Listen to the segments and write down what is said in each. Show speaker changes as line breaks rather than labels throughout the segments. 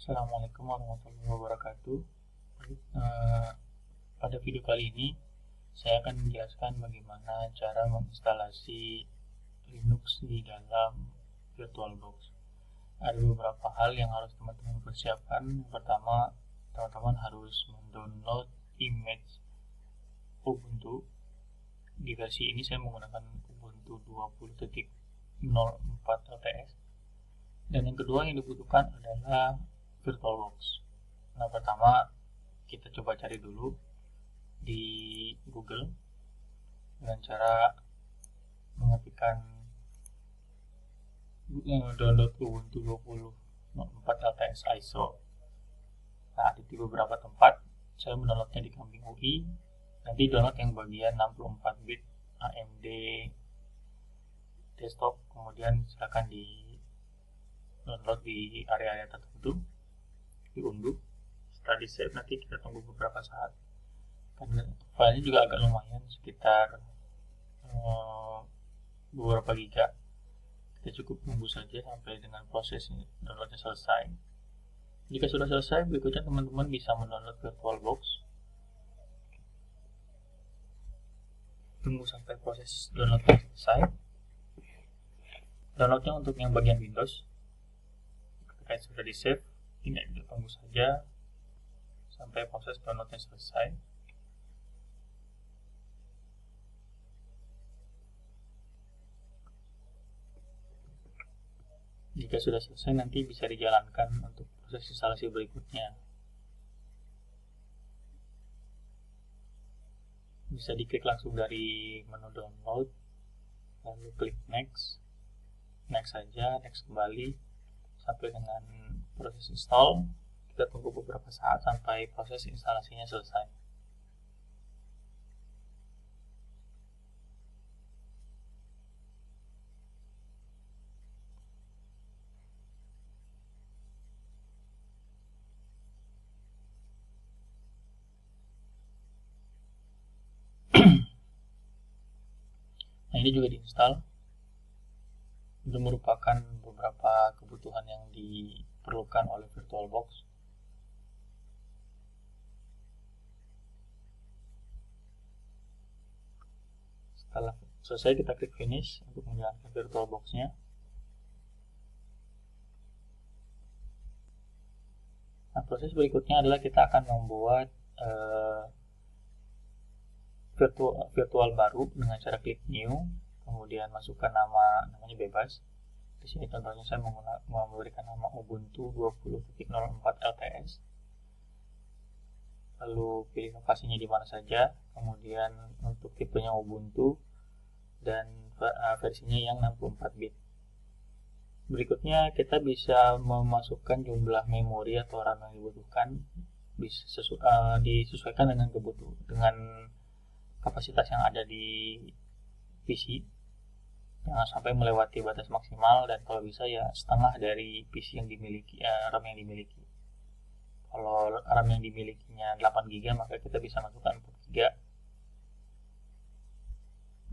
Assalamualaikum warahmatullahi wabarakatuh. Pada video kali ini saya akan menjelaskan bagaimana cara menginstalasi Linux di dalam VirtualBox. Ada beberapa hal yang harus teman-teman persiapkan. Yang pertama, teman-teman harus mendownload image Ubuntu. Di versi ini saya menggunakan Ubuntu 20.04 LTS. Dan yang kedua yang dibutuhkan adalah VirtualBox. Nah, pertama kita coba cari dulu di Google dengan cara mengetikkan download Ubuntu 20.04 LTS ISO. Nah, di beberapa tempat saya mendownloadnya di Kambing UI. Nanti download yang bagian 64 bit AMD desktop, kemudian silakan di download di area-area tertentu, diunduh. Setelah di save nanti kita tunggu beberapa saat, karena filenya juga agak lumayan, sekitar beberapa giga. Kita cukup tunggu saja sampai dengan proses downloadnya selesai. Jika sudah selesai, berikutnya teman-teman bisa mendownload VirtualBox. Tunggu sampai proses downloadnya selesai. Downloadnya untuk yang bagian Windows, ketika sudah di save, tinggal kita tunggu saja sampai proses downloadnya selesai. Jika sudah selesai, nanti bisa dijalankan untuk proses instalasi berikutnya. Bisa diklik langsung dari menu download, lalu klik next, next saja, next kembali sampai dengan proses install. Kita tunggu beberapa saat sampai proses instalasinya selesai. Nah, ini juga diinstal. Itu merupakan beberapa kebutuhan yang diperlukan oleh VirtualBox. Setelah selesai, kita klik finish untuk menjalankan VirtualBox-nya. Nah, proses berikutnya adalah kita akan membuat virtual baru dengan cara klik new, kemudian masukkan namanya bebas. Di sini contohnya saya memberikan nama Ubuntu 20.04 LTS. Lalu pilih lokasinya di mana saja, kemudian untuk tipenya Ubuntu dan versinya yang 64 bit. Berikutnya kita bisa memasukkan jumlah memori atau RAM yang dibutuhkan, bisa disesuaikan dengan dengan kapasitas yang ada di PC. Jangan sampai melewati batas maksimal, dan kalau bisa ya setengah dari PC yang dimiliki, RAM yang dimiliki. Kalau RAM yang dimilikinya 8 GB, maka kita bisa masukkan 4 GB.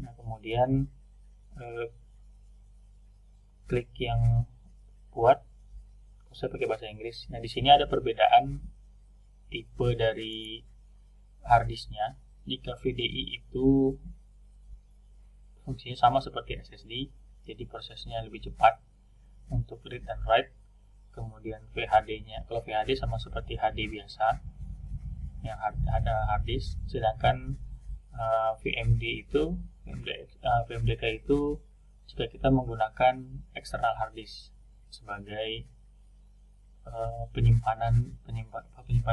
Nah, kemudian klik yang buat. Saya pakai bahasa Inggris. Nah, di sini ada perbedaan tipe dari harddisknya. Jika VDI itu fungsinya sama seperti SSD, jadi prosesnya lebih cepat untuk read dan write. Kemudian VHD-nya, kalau VHD sama seperti HD biasa yang ada harddisk, sedangkan VMDK itu jika kita menggunakan external harddisk sebagai penyimpanan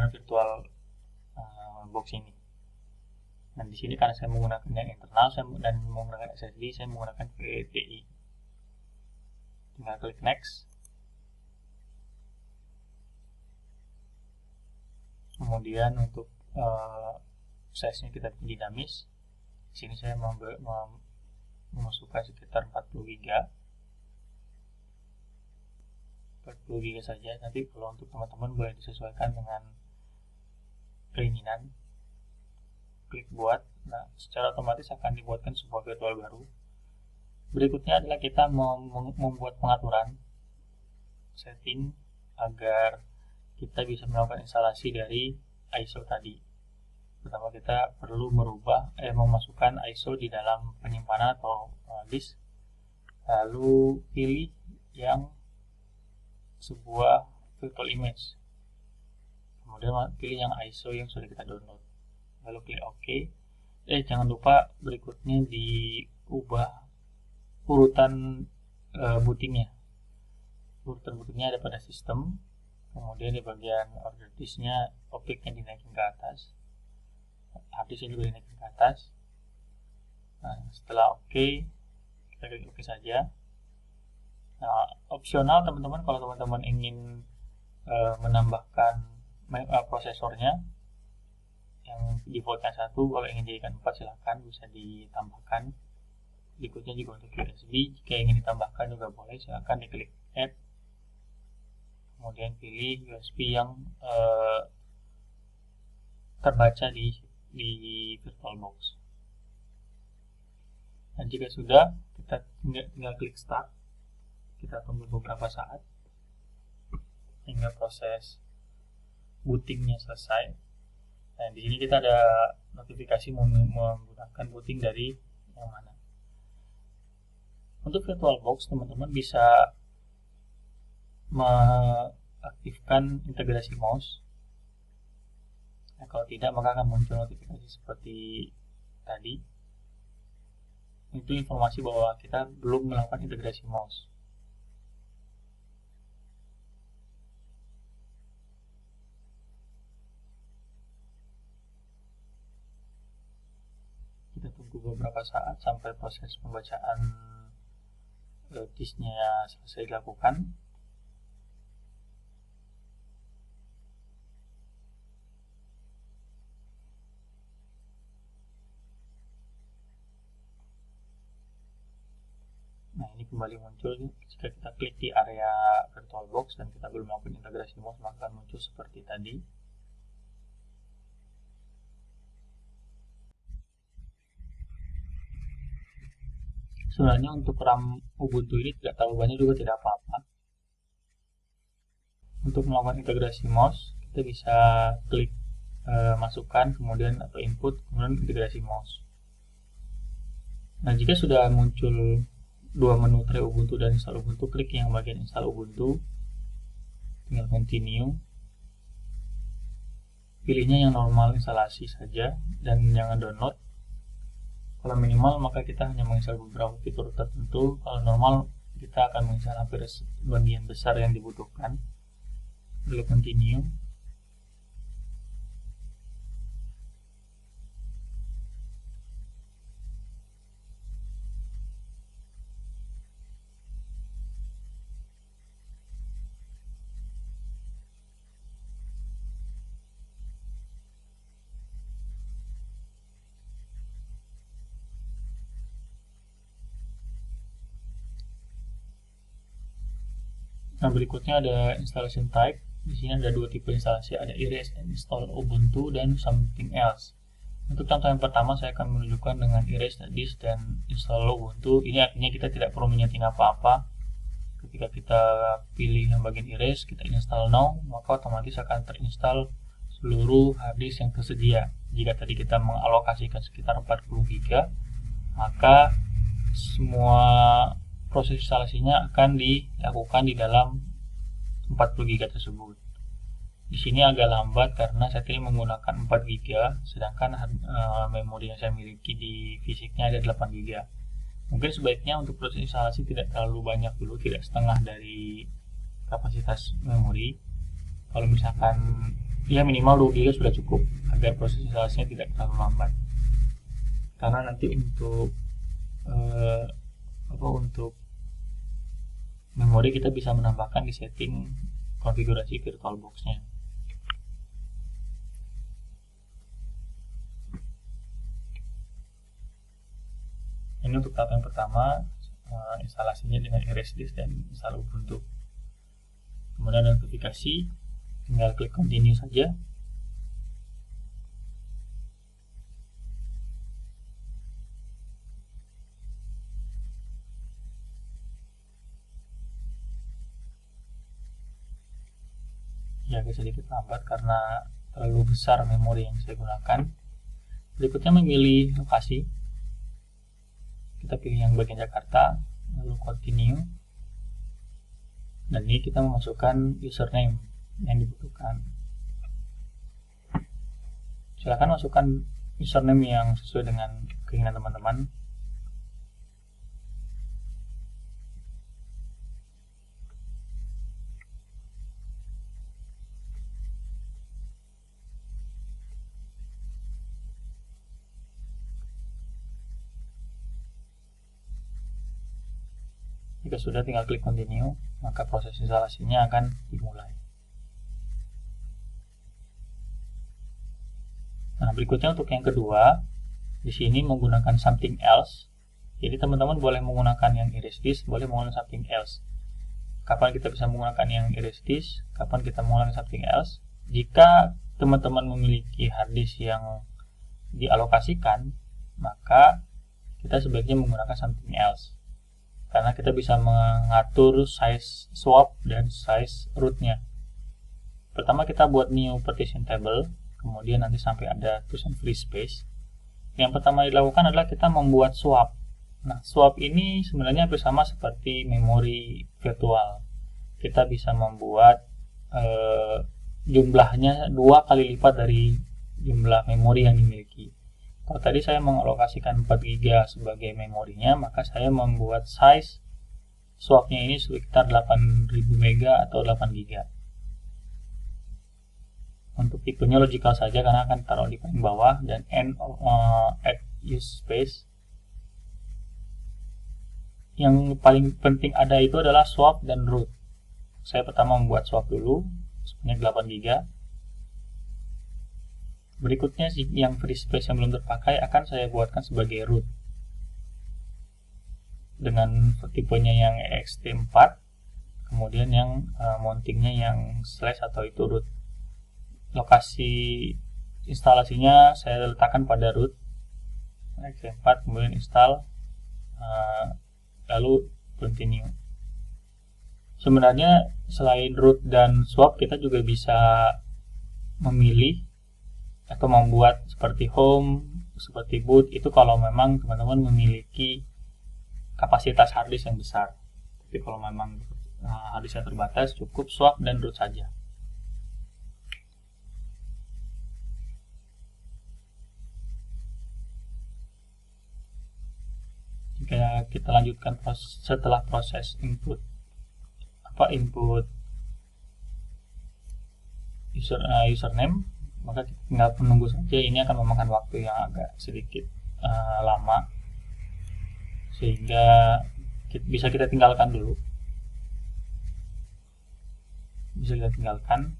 virtual box ini. Dan di sini karena saya menggunakan yang internal dan menggunakan SSD, saya menggunakan VDI. Tinggal klik next. Kemudian untuk size-nya kita dinamis. Di sini saya memasukkan sekitar 40 GB. 40 GB saja. Nanti kalau untuk teman-teman boleh disesuaikan dengan keinginan. Klik buat. Nah, secara otomatis akan dibuatkan sebuah virtual baru. Berikutnya adalah kita membuat pengaturan setting agar kita bisa melakukan instalasi dari ISO tadi. Pertama kita perlu memasukkan ISO di dalam penyimpanan atau disk, lalu pilih yang sebuah virtual image, kemudian pilih yang ISO yang sudah kita download, lalu klik OK. Jangan lupa berikutnya diubah urutan bootingnya. Urutan bootingnya ada pada sistem, kemudian di bagian order disknya objeknya dinaikin ke atas, harddisknya juga dinaikin ke atas. Nah, setelah OK, kita klik OK saja. Nah, opsional teman-teman, kalau teman-teman ingin menambahkan prosesornya yang defaultnya 1, kalau ingin jadikan 4 silahkan, bisa ditambahkan. Berikutnya juga untuk USB, jika ingin ditambahkan juga boleh, silahkan diklik add, kemudian pilih USB yang terbaca di VirtualBox. Dan jika sudah, kita tinggal klik start. Kita tunggu beberapa saat hingga proses bootingnya selesai. Nah, di sini kita ada notifikasi menggunakan booting dari yang mana. Untuk VirtualBox, teman-teman bisa mengaktifkan integrasi mouse. Nah, kalau tidak, maka akan muncul notifikasi seperti tadi. Itu informasi bahwa kita belum melakukan integrasi mouse. Kita tunggu beberapa saat sampai proses pembacaan disknya selesai dilakukan. Nah, ini kembali muncul jika kita klik di area VirtualBox dan kita belum melakukan integrasi mouse, maka akan muncul seperti tadi. Sebenarnya untuk RAM Ubuntu ini tidak terlalu banyak, juga tidak apa-apa. Untuk melakukan integrasi mouse, kita bisa klik masukkan, kemudian atau input, kemudian integrasi mouse. Nah, jika sudah muncul dua menu tray Ubuntu dan install Ubuntu, klik yang bagian install Ubuntu, tinggal continue. Pilihnya yang normal instalasi saja dan jangan download. Kalau minimal maka kita hanya menginstal beberapa fitur tertentu. Kalau normal kita akan menginstal hampir bagian besar yang dibutuhkan. Lalu continue. Nah, berikutnya ada installation type. Di sini ada dua tipe instalasi, ada erase and install Ubuntu dan something else. Untuk contoh yang pertama, saya akan menunjukkan dengan erase disk dan install Ubuntu. Ini artinya kita tidak perlu menyeting apa-apa. Ketika kita pilih yang bagian erase, kita install now, maka otomatis akan terinstall seluruh harddisk yang tersedia. Jika tadi kita mengalokasikan sekitar 40 GB, maka semua proses instalasinya akan dilakukan di dalam 40 GB tersebut. Di sini agak lambat karena saya ini menggunakan 4 GB, sedangkan memori yang saya miliki di fisiknya ada 8 GB. Mungkin sebaiknya untuk proses instalasi tidak terlalu banyak dulu, tidak setengah dari kapasitas memori. Kalau misalkan ya minimal 2 GB sudah cukup agar proses instalasinya tidak terlalu lambat. Karena nanti untuk untuk memori kita bisa menambahkan di setting konfigurasi VirtualBox-nya. Ini untuk tahap yang pertama, instalasinya dengan erase disk dan install Ubuntu. Kemudian notifikasi, tinggal klik continue saja. Ya, agak sedikit lambat karena terlalu besar memori yang saya gunakan. Berikutnya memilih lokasi. Kita pilih yang bagian Jakarta, lalu continue. Dan ini kita memasukkan username yang dibutuhkan. Silakan masukkan username yang sesuai dengan keinginan teman-teman. Jika sudah, tinggal klik continue, maka proses instalasinya akan dimulai. Nah, berikutnya untuk yang kedua, di sini menggunakan something else. Jadi teman-teman boleh menggunakan yang erase disk, boleh menggunakan something else. Kapan kita bisa menggunakan yang erase disk, kapan kita menggunakan something else? Jika teman-teman memiliki hard disk yang dialokasikan, maka kita sebaiknya menggunakan something else. Karena kita bisa mengatur size swap dan size rootnya. Pertama kita buat new partition table, kemudian nanti sampai ada tulisan free space. Yang pertama dilakukan adalah kita membuat swap. Nah, swap ini sebenarnya bersama seperti memori virtual. Kita bisa membuat jumlahnya 2 kali lipat dari jumlah memori yang dimiliki. Kalau tadi saya mengalokasikan 4 GB sebagai memorinya, maka saya membuat size swapnya ini sekitar 8000 MB atau 8 GB. Untuk tipenya logical saja karena akan taruh di paling bawah, dan add use space. Yang paling penting ada itu adalah swap dan root. Saya pertama membuat swap dulu sebanyak 8 GB. Berikutnya yang free space yang belum terpakai akan saya buatkan sebagai root dengan tipenya yang ext4, kemudian yang mountingnya yang slash atau itu root. Lokasi instalasinya saya letakkan pada root ext4, kemudian install, lalu continue. Sebenarnya selain root dan swap, kita juga bisa memilih atau membuat seperti home, seperti boot, itu kalau memang teman-teman memiliki kapasitas harddisk yang besar. Tapi kalau memang harddisknya terbatas, cukup swap dan root saja. Jika kita lanjutkan setelah proses input username, maka kita tinggal menunggu saja. Ini akan memakan waktu yang agak sedikit lama, sehingga bisa kita tinggalkan dulu. Bisa kita tinggalkan.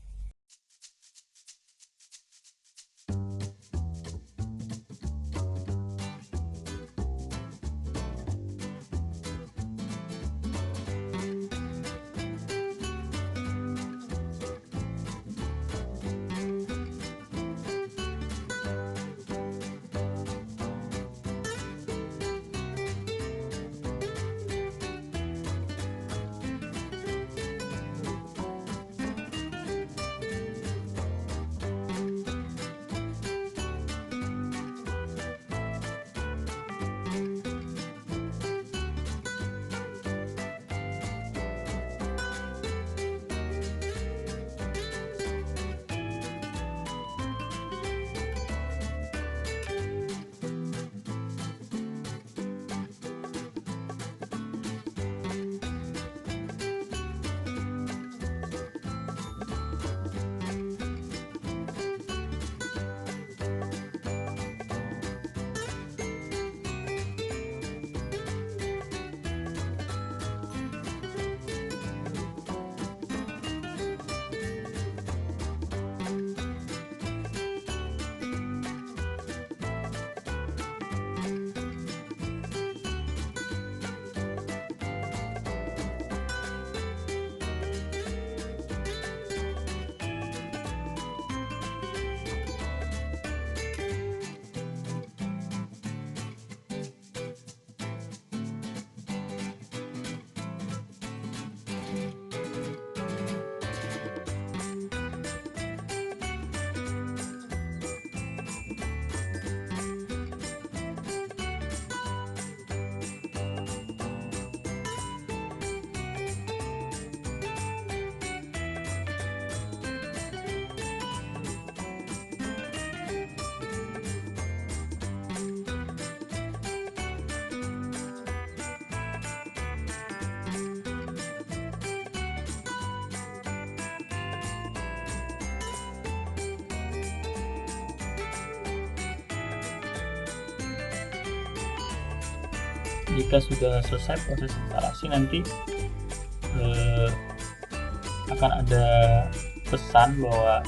jika sudah selesai proses instalasi, nanti akan ada pesan bahwa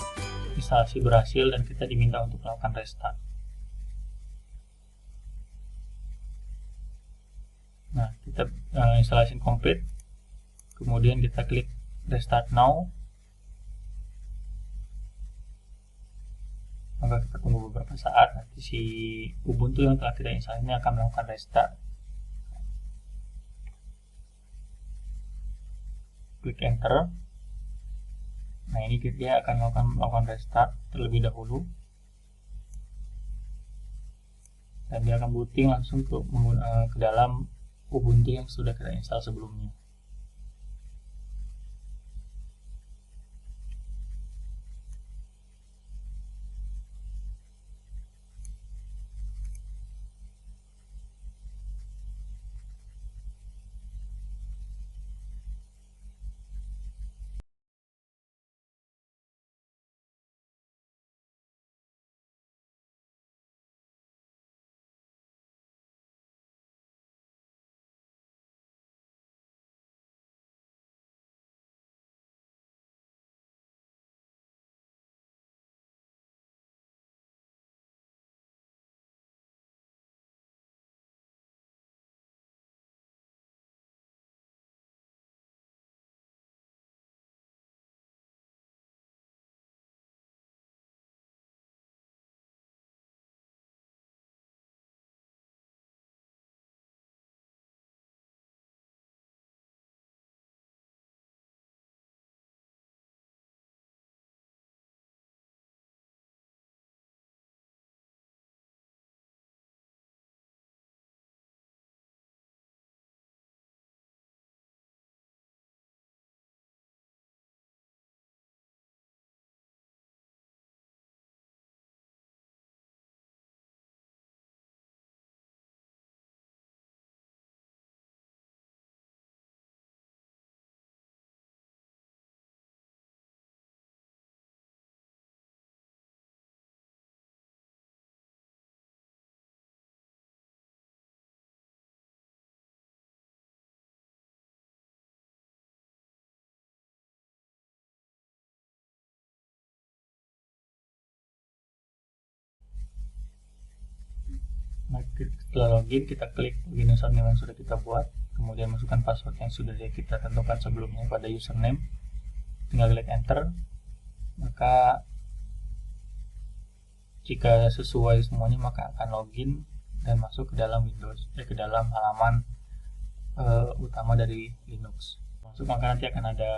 instalasi berhasil dan kita diminta untuk melakukan restart. Nah, kita instalasi complete, kemudian kita klik restart now. Maka kita tunggu beberapa saat, nanti si Ubuntu yang telah kita install ini akan melakukan restart. Klik enter. Nah, ini dia akan melakukan restart terlebih dahulu, dan dia akan booting langsung ke dalam Ubuntu yang sudah kita install sebelumnya. Nah, setelah login, kita klik login username yang sudah kita buat, kemudian masukkan password yang sudah kita tentukan sebelumnya pada username, tinggal klik enter. Maka jika sesuai semuanya, maka akan login dan masuk ke dalam Windows, ke dalam halaman utama dari Linux. Masuk, maka nanti akan ada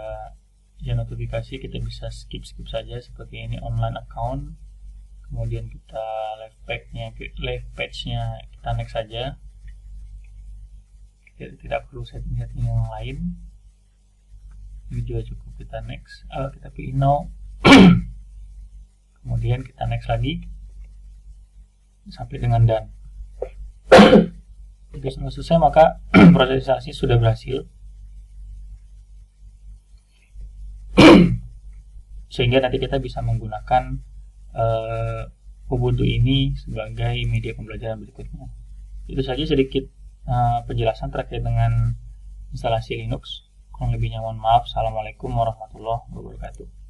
ya notifikasi, kita bisa skip saja seperti ini, online account. Kemudian kita live page-nya kita next saja, kita tidak perlu setting-setting yang lain, ini juga cukup, kita next. Kita pilih no. Kemudian kita next lagi sampai dengan done. Jika sudah selesai, maka proses instalasi sudah berhasil, sehingga nanti kita bisa menggunakan Ubuntu ini sebagai media pembelajaran berikutnya. Itu saja sedikit penjelasan terkait dengan instalasi Linux. Kurang lebihnya mohon maaf. Assalamualaikum warahmatullahi wabarakatuh.